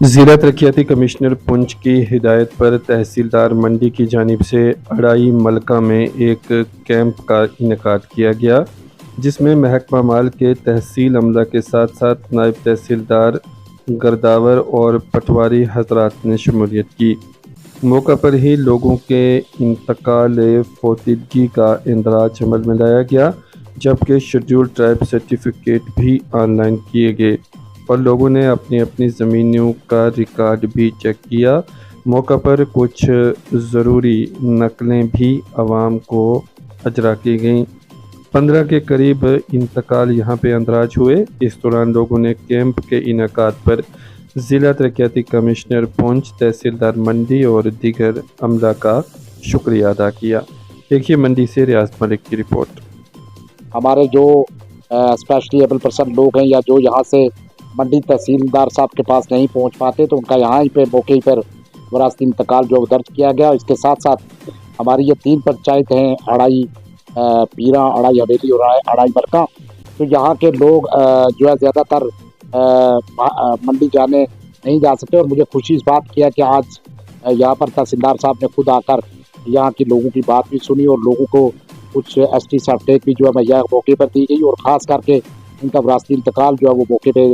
ज़िला तरक्याती कमिश्नर पुंछ की हिदायत पर तहसीलदार मंडी की जानिब से अड़ाई मलका में एक कैंप का इनेकाद किया गया, जिसमें महकमा माल के तहसील अमला के साथ साथ नायब तहसीलदार गर्दावर और पटवारी हजरात ने शमूलियत की। मौका पर ही लोगों के इंतकाल फोतिदगी का इंदराज अमल में लाया गया, जबकि शेड्यूल ट्राइब सर्टिफिकेट भी ऑनलाइन किए गए और लोगों ने अपनी अपनी ज़मीनों का रिकॉर्ड भी चेक किया। मौका पर कुछ ज़रूरी नकलें भी आवाम को अजरा की गईं। 15 के करीब इंतकाल यहाँ पे अंदराज हुए। इस दौरान लोगों ने कैंप के इनेकाद पर ज़िला तरक्याती कमिश्नर पुंछ, तहसीलदार मंडी और दीगर अमला का शुक्रिया अदा किया। देखिए मंडी से रियाज मलिक की रिपोर्ट। हमारे जो स्पेशली एबल पर्सन लोग हैं या जो यहाँ से मंडी तहसीलदार साहब के पास नहीं पहुँच पाते, तो उनका यहाँ पे मौके पर विरासती इंतकाल जो दर्ज किया गया। इसके साथ साथ हमारी ये 3 पंचायत हैं, अड़ाई पीरा, अड़ाई हवेली और अड़ाई मलका। तो यहाँ के लोग जो है ज़्यादातर मंडी जाने नहीं जा सकते और मुझे खुशी इस बात की है कि आज यहाँ पर तहसीलदार साहब ने खुद आकर यहाँ के लोगों की बात भी सुनी और लोगों को कुछ ST सर्टिफिकेट भी जो है मुहैया मौके पर दी गई और ख़ास करके इनका विरासती इंतकाल जो है वो मौके पे।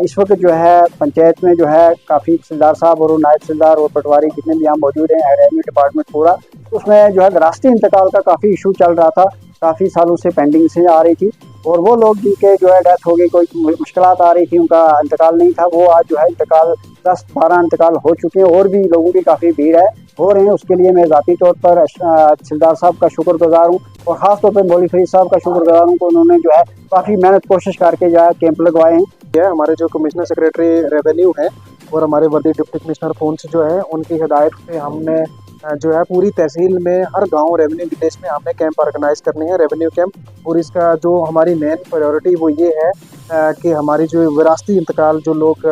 इस वक्त जो है पंचायत में जो है काफ़ी तहसीलदार साहब और नायब तहसीलदार और पटवारी जितने भी यहाँ मौजूद हैं, रेवेन्यू डिपार्टमेंट पूरा, उसमें जो है विरासती इंतकाल का काफ़ी इशू चल रहा था, काफ़ी सालों से पेंडिंग से आ रही थी और वो लोग जिनके जो है डेथ हो गई, कोई मुश्किलात आ रही थी, उनका इंतकाल नहीं था, वो आज जो है इंतकाल 10-12 इंतकाल हो चुके हैं और भी लोगों की काफ़ी भीड़ है हो रहे हैं। उसके लिए मैं ज़ाती तौर पर तहसीलदार साहब का शुक्रगुजार हूँ और ख़ास तौर पर मौलवी फरीद साहब का शुक्रगुजार हूँ कि उन्होंने जो है काफ़ी मेहनत कोशिश करके जो है कैंप लगवाए हैं। हमारे जो कमिश्नर सेक्रेटरी रेवेन्यू है और हमारे वर्दी डिप्टी कमिश्नर पुंछ जो है, उनकी हिदायत पे हमने जो है पूरी तहसील में हर गांव रेवेन्यू विलेज में हमने कैंप ऑर्गेनाइज करने हैं, रेवेन्यू कैंप। और इसका जो हमारी मेन प्रायोरिटी वो ये है कि हमारी जो विरासती इंतकाल जो लोग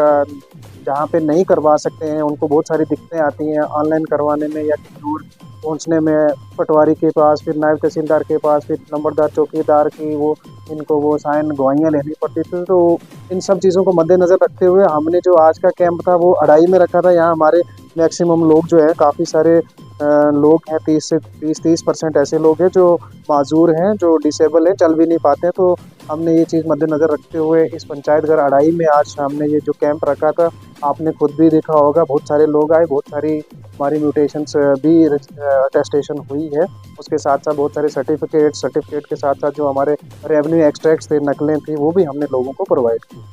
जहाँ पे नहीं करवा सकते हैं, उनको बहुत सारी दिक्कतें आती हैं ऑनलाइन करवाने में या दूर पहुँचने में, पटवारी के पास, फिर नायब तहसीलदार के पास, फिर नंबरदार चौकीदार की इनको वो साइन गवाहियाँ लेनी पड़ती थी। तो इन सब चीज़ों को मद्देनज़र रखते हुए हमने जो आज का कैंप था वो अड़ाई में रखा था। यहाँ हमारे मैक्सिमम लोग जो है, काफ़ी सारे लोग हैं, 30% ऐसे लोग हैं जो माजूर हैं, जो डिसेबल हैं, चल भी नहीं पाते हैं। तो हमने ये चीज़ मद्देनज़र रखते हुए इस पंचायत घर अड़ाई में आज हमने ये जो कैंप रखा था, आपने खुद भी देखा होगा, बहुत सारे लोग आए, बहुत सारी हमारी म्यूटेशंस भी अटेस्टेशन हुई है। उसके साथ साथ बहुत सारे सर्टिफिकेट के साथ साथ जो हमारे रेवेन्यू एक्सट्रैक्ट्स थे, नकलें थी, वो भी हमने लोगों को प्रोवाइड की।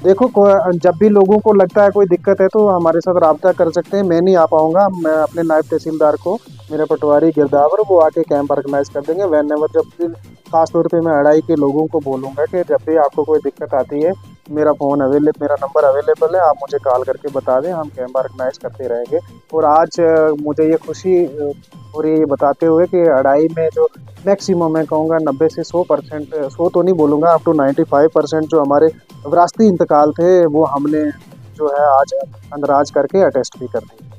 देखो, जब भी लोगों को लगता है कोई दिक्कत है तो हमारे साथ रब्ता कर सकते हैं। मैं नहीं आ पाऊँगा, मैं अपने नायब तहसीलदार को, मेरा पटवारी गिरदावर, वो आके कैंप ऑर्गेनाइज कर देंगे। वैन एवर जब भी खास तौर पे मैं अड़ाई के लोगों को बोलूँगा कि जब भी आपको कोई दिक्कत आती है, मेरा नंबर अवेलेबल है, आप मुझे कॉल करके बता दें, हम कैंप ऑर्गेनाइज करते रहेंगे। और आज मुझे ये खुशी और ये बताते हुए कि अड़ाई में जो मैक्सिमम मैं कहूँगा 90 से 100%, 100 तो नहीं बोलूँगा, अप टू 95% जो हमारे विरासती इंतकाल थे वो हमने जो है आज अंदराज करके अटेस्ट भी कर दिए।